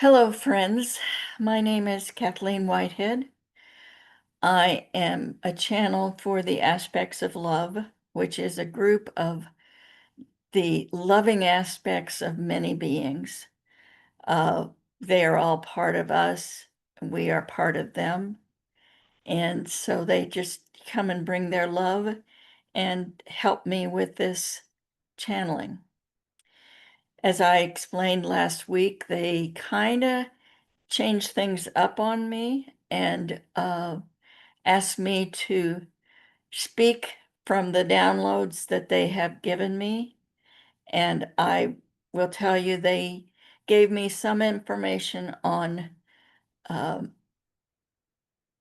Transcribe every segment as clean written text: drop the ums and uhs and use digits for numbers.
Hello, friends. My name is Kathleen Whitehead. I am a channel for the Aspects of Love, which is a group of the loving aspects of many beings. Uh, they are all part of us. We are part of them. And so they just come and bring their love and help me with this channeling. As I explained last week, they kind of changed things up on me and asked me to speak from the downloads that they have given me. And I will tell you, they gave me some information on um,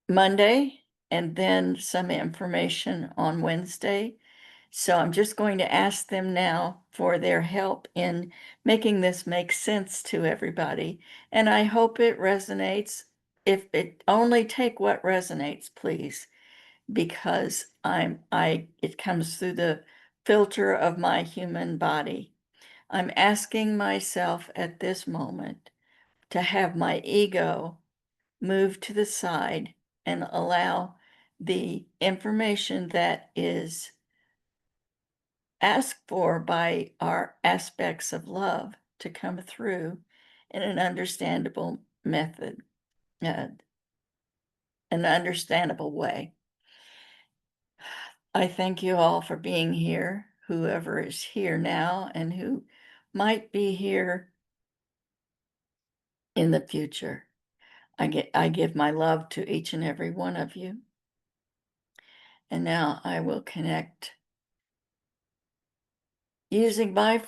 Monday and then some information on Wednesday. So I'm just going to ask them now for their help in making this make sense to everybody. And I hope it resonates. If it only take what resonates, please, because it comes through the filter of my human body. I'm asking myself at this moment to have my ego move to the side and allow the information that is asked for by our aspects of love to come through in an understandable method, uh, an understandable way. I thank you all for being here, whoever is here now and who might be here in the future. I give my love to each and every one of you. And now I will connect using my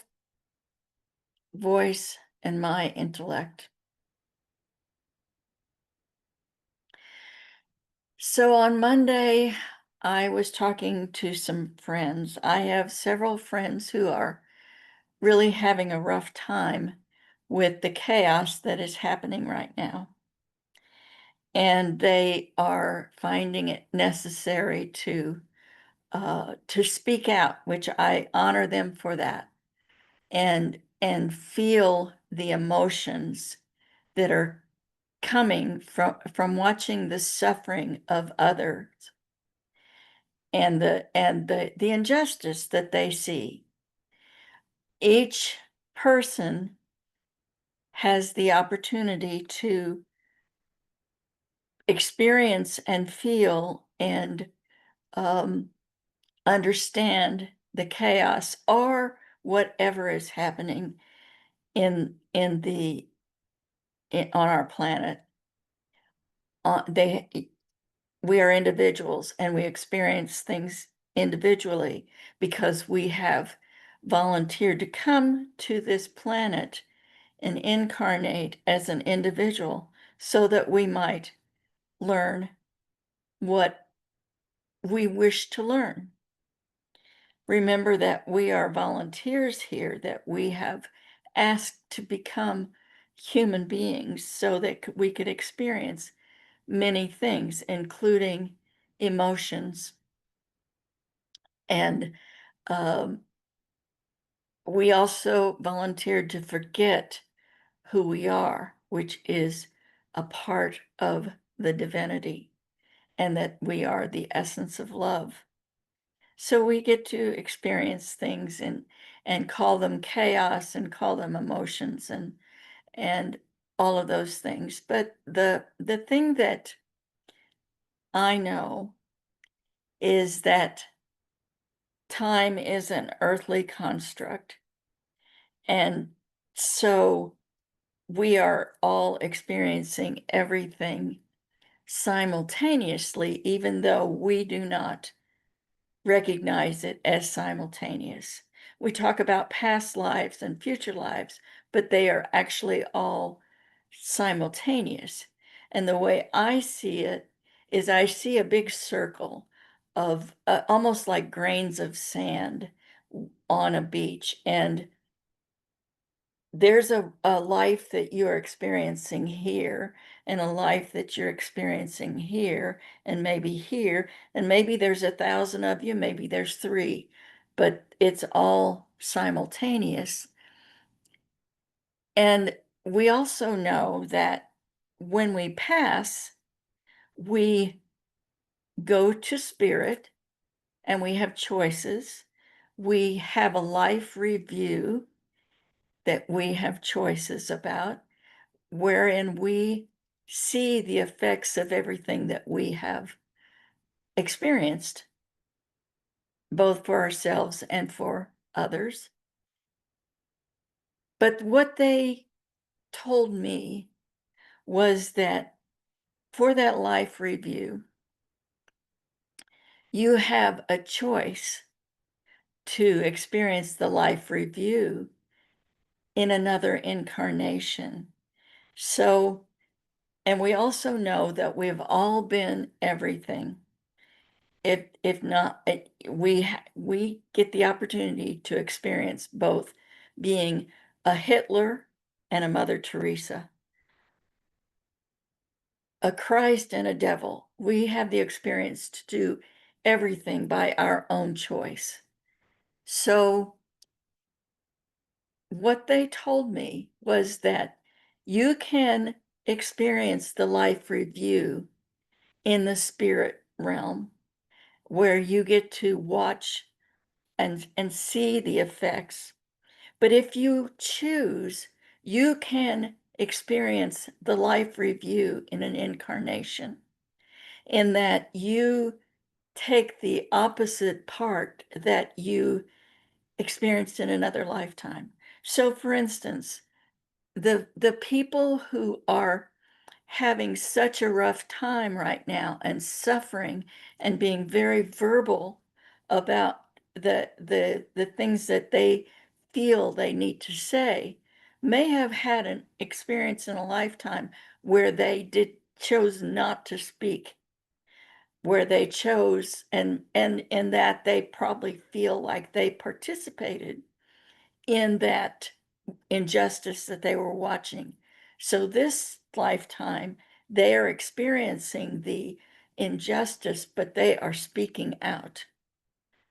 voice and my intellect. So on Monday, I was talking to some friends. I have several friends who are really having a rough time with the chaos that is happening right now. And they are finding it necessary to speak out, which I honor them for that, and feel the emotions that are coming from watching the suffering of others and the injustice that they see. Each person has the opportunity to experience and feel and um, understand the chaos or whatever is happening on our planet. They We are individuals and we experience things individually because we have volunteered to come to this planet and incarnate as an individual so that we might learn what we wish to learn. Remember that we are volunteers here, that we have asked to become human beings so that we could experience many things, including emotions. And we also volunteered to forget who we are, which is a part of the divinity, and that we are the essence of love. So we get to experience things and call them chaos and call them emotions and all of those things. But the thing that I know is that time is an earthly construct. And so we are all experiencing everything simultaneously, even though we do not recognize it as simultaneous. We talk about past lives and future lives, but they are actually all simultaneous. And the way I see it is I see a big circle of almost like grains of sand on a beach. And there's a life that you're experiencing here and a life that you're experiencing here and maybe there's 1,000 of you, maybe there's three, but it's all simultaneous. And we also know that when we pass, we go to spirit and we have choices. We have a life review that we have choices about, wherein we see the effects of everything that we have experienced, both for ourselves and for others. But what they told me was that for that life review, you have a choice to experience the life review in another incarnation. So, and we also know that we've all been everything. If not, we get the opportunity to experience both being a Hitler and a Mother Teresa, a Christ and a devil. We have the experience to do everything by our own choice. So what they told me was that you can experience the life review in the spirit realm, where you get to watch and see the effects. But if you choose, you can experience the life review in an incarnation, in that you take the opposite part that you experienced in another lifetime. So, for instance, the people who are having such a rough time right now and suffering and being very verbal about the things that they feel they need to say may have had an experience in a lifetime where they did chose not to speak, where they chose and in that they probably feel like they participated in that injustice that they were watching. So this lifetime, they are experiencing the injustice, but they are speaking out.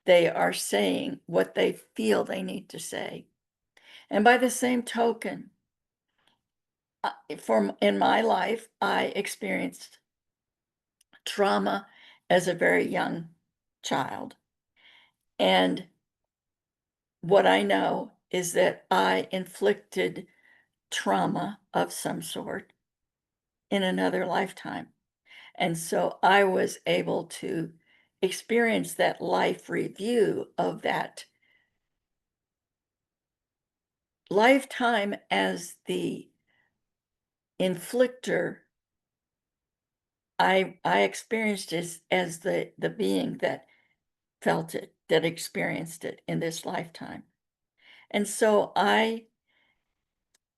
They are saying what they feel they need to say. And by the same token, in my life, I experienced trauma as a very young child. And what I know is that I inflicted trauma of some sort in another lifetime. And so I was able to experience that life review of that lifetime as the inflictor. I experienced as the being that felt it, that experienced it in this lifetime. And so I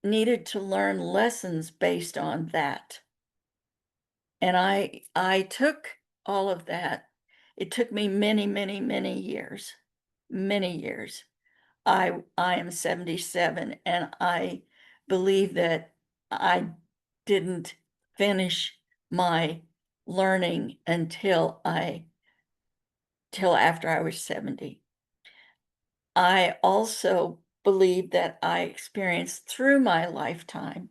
needed to learn lessons based on that. And I took all of that. It took me many, many, many years, many years. I am 77, and I believe that I didn't finish my learning until I till after I was 70. I also believe that I experienced through my lifetime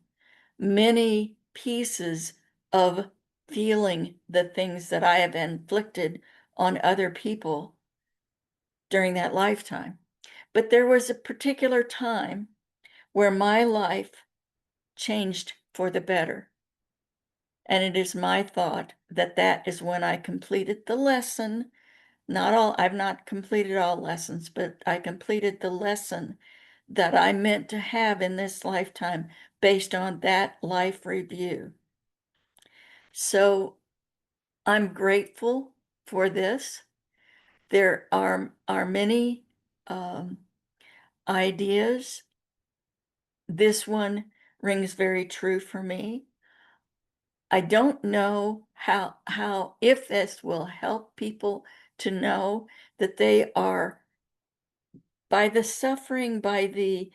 many pieces of feeling the things that I have inflicted on other people during that lifetime. But there was a particular time where my life changed for the better. And it is my thought that that is when I completed the lesson. Not all, I've not completed all lessons, but I completed the lesson that I meant to have in this lifetime based on that life review. So I'm grateful for this. There are many ideas. This one rings very true for me. I don't know how if this will help people to know that they are, by the suffering, by the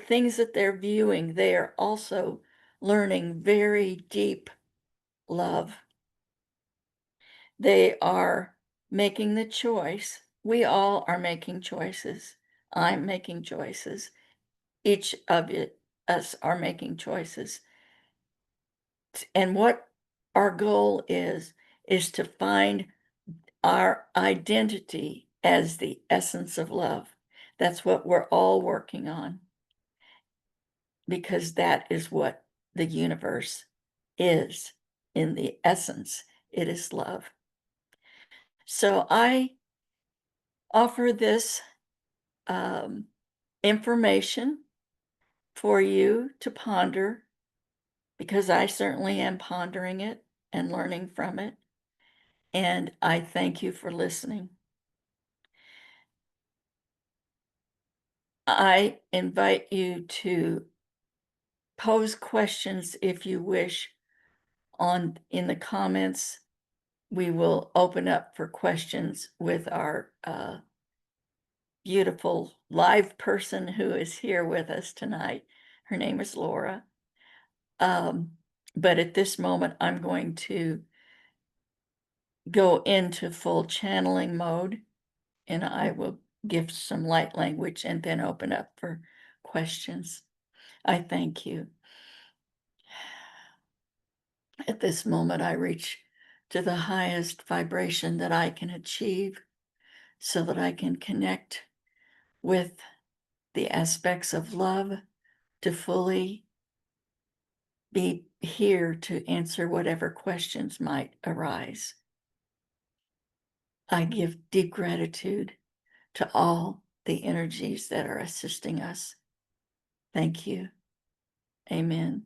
things that they're viewing, they are also learning very deep love. They are making the choice. We all are making choices. I'm making choices. Each of it us are making choices. And what our goal is to find our identity as the essence of love. That's what we're all working on because that is what the universe is in the essence. It is love. So I offer this um, information for you to ponder because I certainly am pondering it and learning from it. And I thank you for listening. I invite you to pose questions if you wish on in the comments. We will open up for questions with our beautiful live person who is here with us tonight. Her name is Laura. But at this moment, I'm going to go into full channeling mode and I will give some light language and then open up for questions. I thank you. At this moment, I reach to the highest vibration that I can achieve so that I can connect with the aspects of love to fully be here to answer whatever questions might arise. I give deep gratitude to all the energies that are assisting us. Thank you. Amen.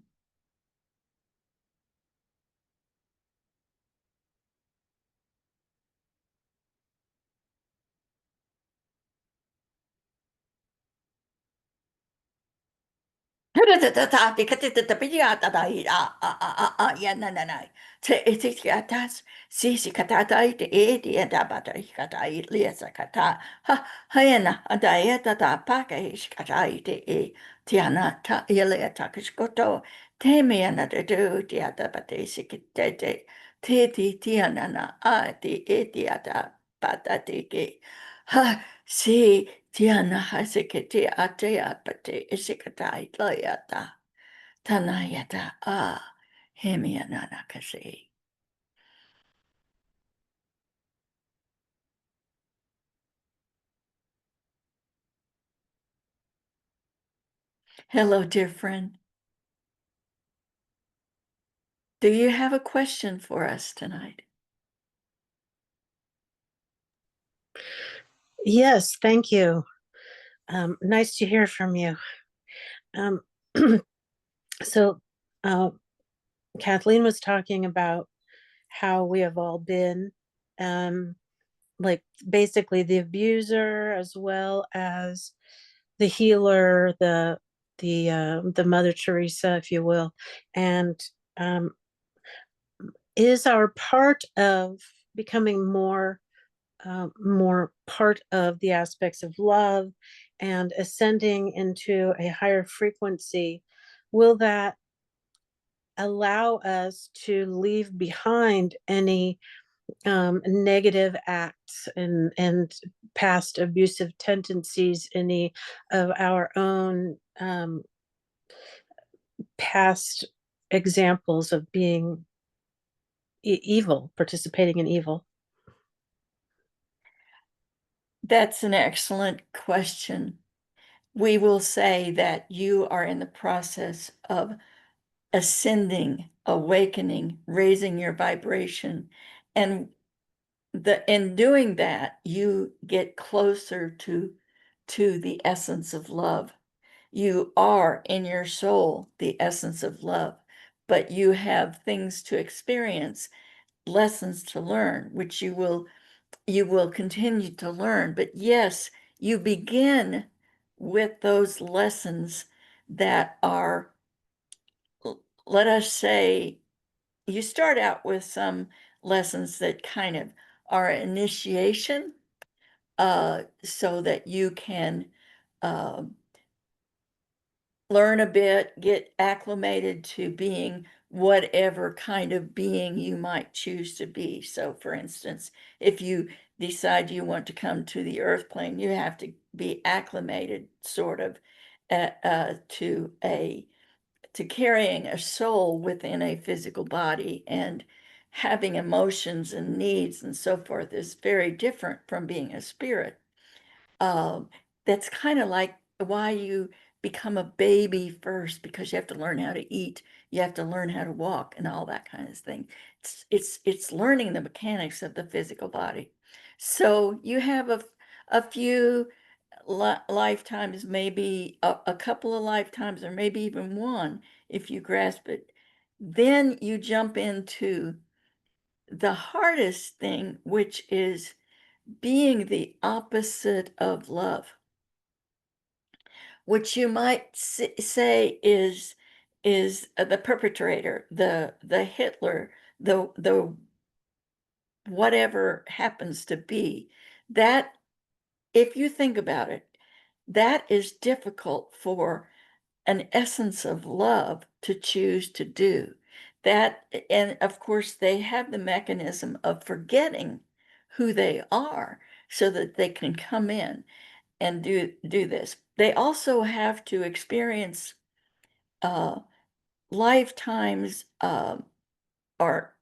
Ha si tiana hasekete atea pate isikatai loyata tanayata hemiananakase. Hello, dear friend. Do you have a question for us tonight? Yes, thank you. Nice to hear from you. Um, so, uh, Kathleen was talking about how we have all been, um, like basically the abuser as well as the healer, the Mother Teresa, if you will, and um, is our part of becoming more part of the aspects of love and ascending into a higher frequency, will that allow us to leave behind any negative acts and past abusive tendencies, any of our own past examples of being evil, participating in evil? That's an excellent question. We will say that you are in the process of ascending, awakening, raising your vibration. And in doing that, you get closer to the essence of love. You are in your soul the essence of love, but you have things to experience, lessons to learn, which you will continue to learn. But yes, you begin with those lessons that are, let us say, you start out with some lessons that kind of are initiation, so that you can um learn a bit, get acclimated to being whatever kind of being you might choose to be. So, for instance, if you decide you want to come to the earth plane, you have to be acclimated, sort of, to carrying a soul within a physical body and having emotions and needs and so forth is very different from being a spirit. Um, that's kind of like why you become a baby first, because you have to learn how to eat, you have to learn how to walk and all that kind of thing. It's learning the mechanics of the physical body. So you have a few lifetimes, maybe a couple of lifetimes, or maybe even one, if you grasp it. Then you jump into the hardest thing, which is being the opposite of love, which you might say is the perpetrator, the Hitler, the whatever happens to be. That, if you think about it, that is difficult for an essence of love to choose to do. That, and of course, they have the mechanism of forgetting who they are so that they can come in and do this. They also have to experience uh, lifetimes or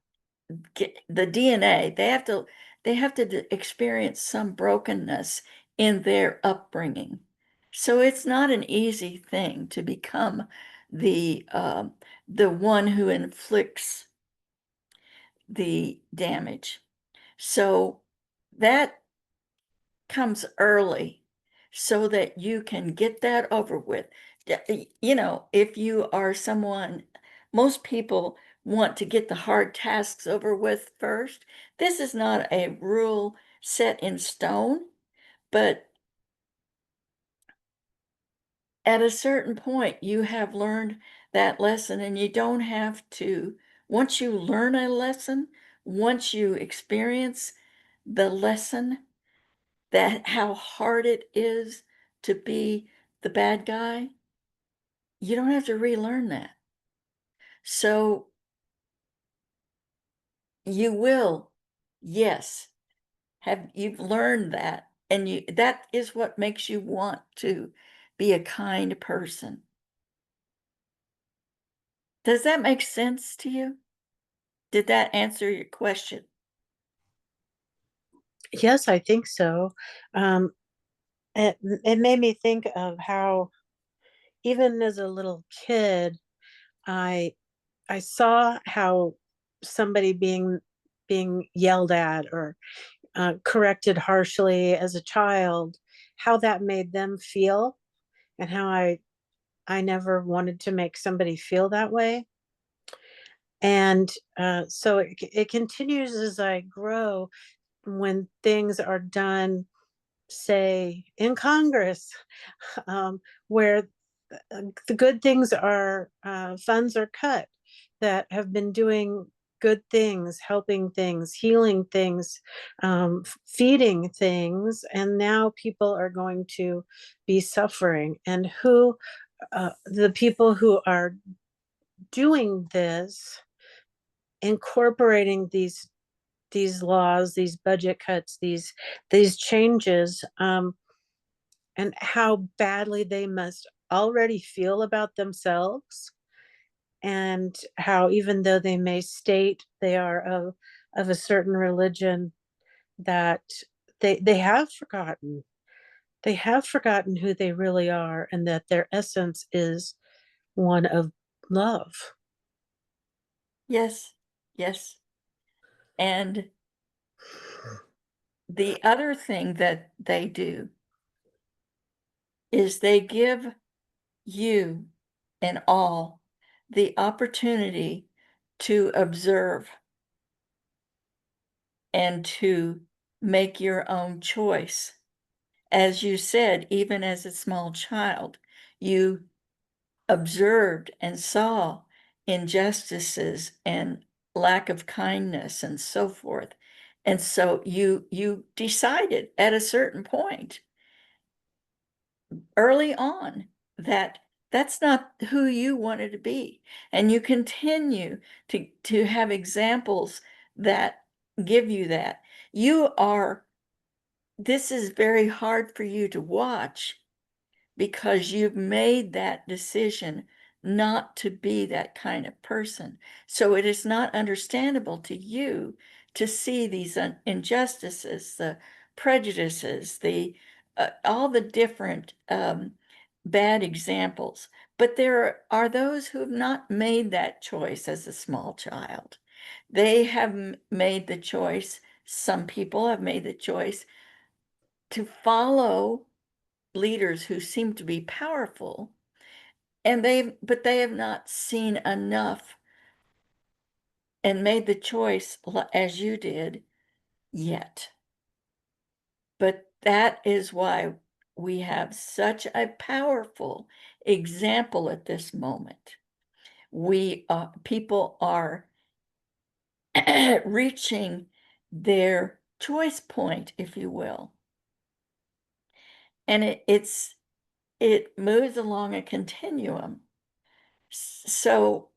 get the DNA. They have to experience some brokenness in their upbringing. So it's not an easy thing to become the one who inflicts the damage. So that comes early so that you can get that over with. You know, if you are someone, most people want to get the hard tasks over with first. This is not a rule set in stone, but at a certain point, you have learned that lesson, and you don't have to, once you learn a lesson, once you experience the lesson, that how hard it is to be the bad guy, you don't have to relearn that. So you will, yes, have you've learned that, and you that is what makes you want to be a kind person. Does that make sense to you? Did that answer your question? Yes, I think so. Um, it made me think of how even as a little kid, I I saw how somebody being yelled at or corrected harshly as a child, how that made them feel, and how I never wanted to make somebody feel that way. And so it continues as I grow when things are done, say in Congress, where the good things are funds are cut that have been doing good things, helping things, healing things, feeding things, and now people are going to be suffering. And who the people who are doing this, incorporating these laws, these budget cuts, these changes, and how badly they must already feel about themselves, and how even though they may state they are of a certain religion, that they have forgotten who they really are, and that their essence is one of love. Yes, yes. And the other thing that they do is they give you and all the opportunity to observe and to make your own choice. As you said, even as a small child, you observed and saw injustices and lack of kindness and so forth. And so you decided at a certain point early on that that's not who you wanted to be. And you continue to have examples that give you that. You are, this is very hard for you to watch because you've made that decision not to be that kind of person. So it is not understandable to you to see these injustices, the prejudices, the all the different bad examples. But there are those who have not made that choice as a small child. They have made the choice, some people have made the choice to follow leaders who seem to be powerful, and but they have not seen enough and made the choice as you did yet. But that is why we have such a powerful example at this moment. People are reaching their choice point, if you will. And it moves along a continuum. So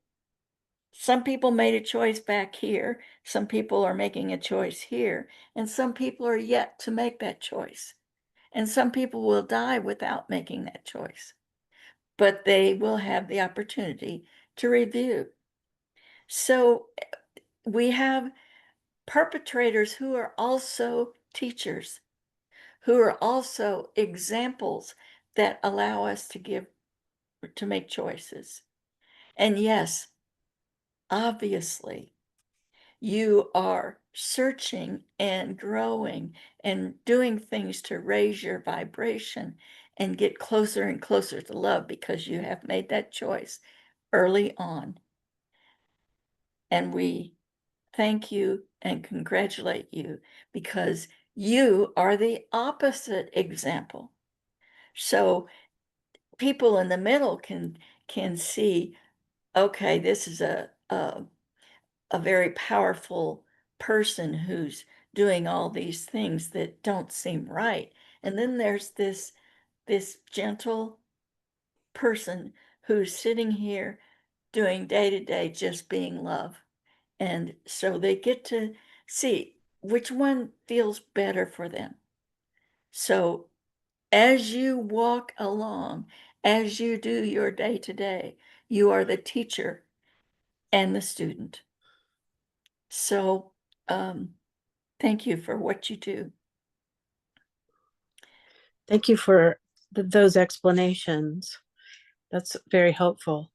some people made a choice back here, some people are making a choice here, and some people are yet to make that choice. And some people will die without making that choice, but they will have the opportunity to review. So we have perpetrators who are also teachers, who are also examples that allow us to make choices. And yes, obviously, you are searching and growing and doing things to raise your vibration and get closer and closer to love because you have made that choice early on. And we thank you and congratulate you because you are the opposite example. So people in the middle can see, okay, this is a very powerful person who's doing all these things that don't seem right. And then there's this gentle person who's sitting here doing day to day just being love. And so they get to see which one feels better for them. So as you walk along, as you do your day to day, you are the teacher and the student. So thank you for what you do. Thank you for those explanations. That's very helpful.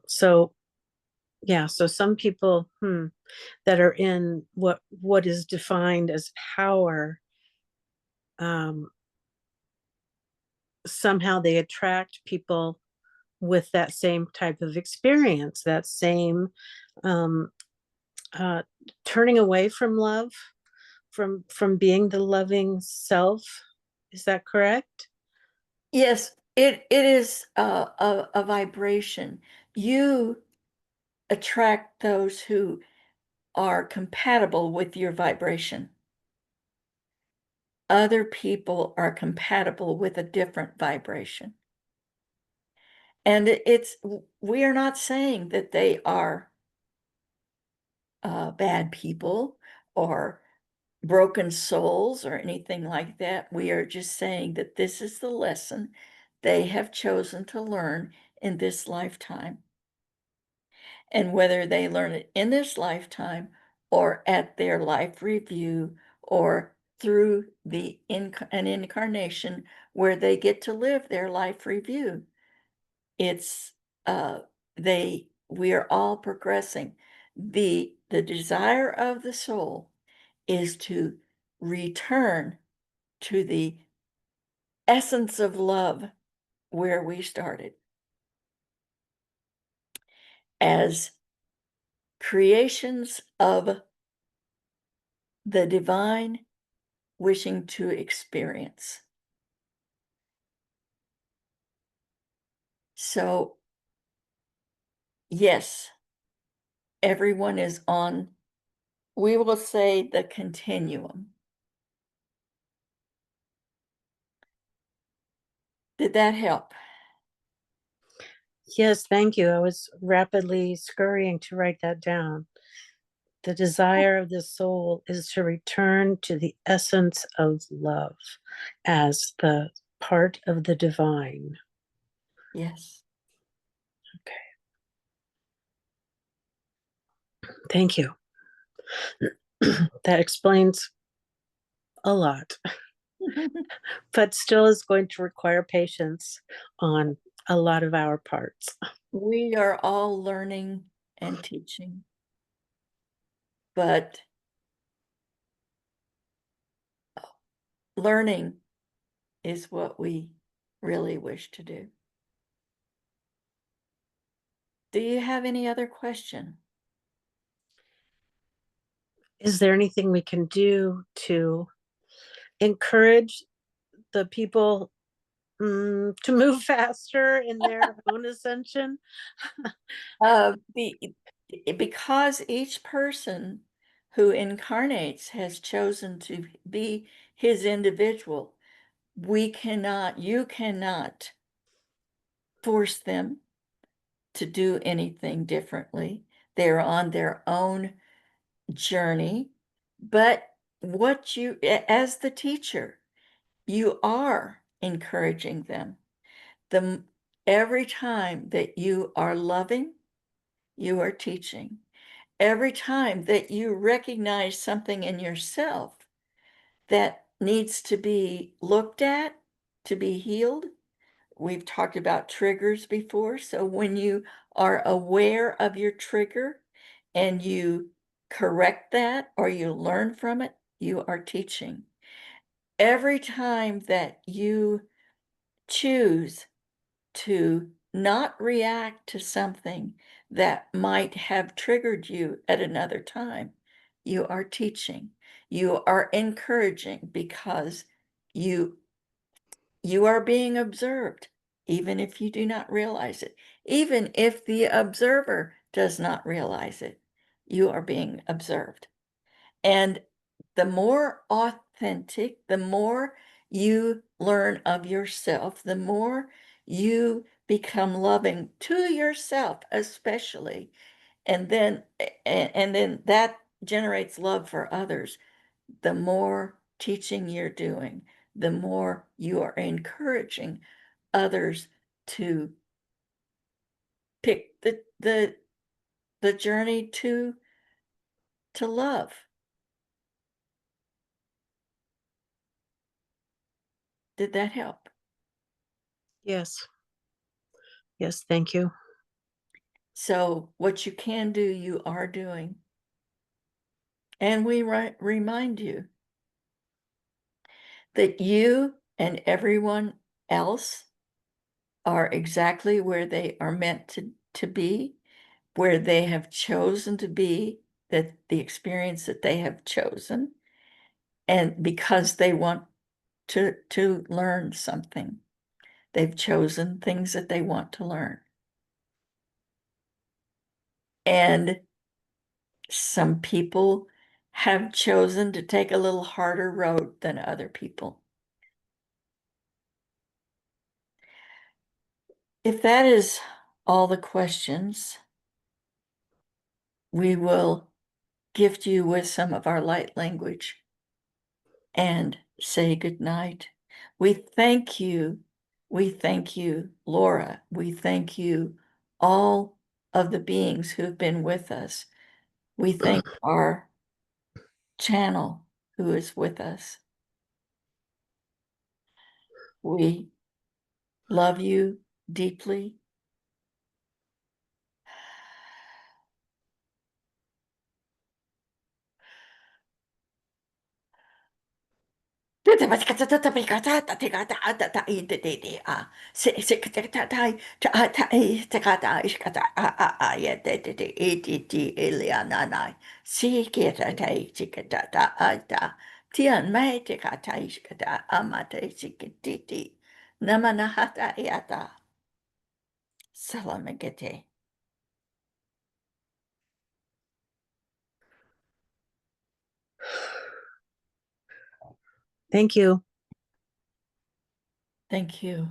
So yeah, so some people that are in what is defined as power, um, somehow they attract people with that same type of experience, that same um, uh, turning away from love, from being the loving self. Is that correct? Yes, it is a vibration. You attract those who are compatible with your vibration. Other people are compatible with a different vibration. And we are not saying that they are bad people or broken souls or anything like that. We are just saying that this is the lesson they have chosen to learn in this lifetime. And whether they learn it in this lifetime or at their life review or through an incarnation where they get to live their life review, it's we are all progressing. The desire of the soul is to return to the essence of love where we started as creations of the divine wishing to experience. So, yes, everyone is on, we will say, the continuum. Did that help? Yes, thank you. I was rapidly scurrying to write that down. The desire of the soul is to return to the essence of love as the part of the divine. Yes. Thank you. That explains a lot, but still is going to require patience on a lot of our parts. We are all learning and teaching, but learning is what we really wish to do. Do you have any other question? Is there anything we can do to encourage the people to move faster in their own ascension? Because each person who incarnates has chosen to be his individual, you cannot force them to do anything differently. They're on their own journey, but as the teacher, you are encouraging them. The every time that you are loving, you are teaching. Every time that you recognize something in yourself that needs to be looked at, to be healed, we've talked about triggers before. So when you are aware of your trigger and you correct that or you learn from it, you are teaching. Every time that you choose to not react to something that might have triggered you at another time, you are teaching. You are encouraging because you you are being observed, even if you do not realize it. Even if the observer does not realize it, you are being observed. And the more authentic, the more you learn of yourself, the more you become loving to yourself, especially. And then that generates love for others. The more teaching you're doing, the more you are encouraging others to pick the journey to love. Did that help? Yes. Yes, thank you. So what you can do, you are doing. And we remind you that you and everyone else are exactly where they are meant to be, where they have chosen to be, that the experience that they have chosen, and because they want to learn something. They've chosen things that they want to learn. And some people have chosen to take a little harder road than other people. If that is all the questions, we will gift you with some of our light language and say good night. We thank you. We thank you, Laura. We thank you, all of the beings who have been with us. We thank our channel who is with us. We love you deeply. Tian mai te kata iskata amate sikititi. Namanahata iata. Salamagete. Thank you. Thank you.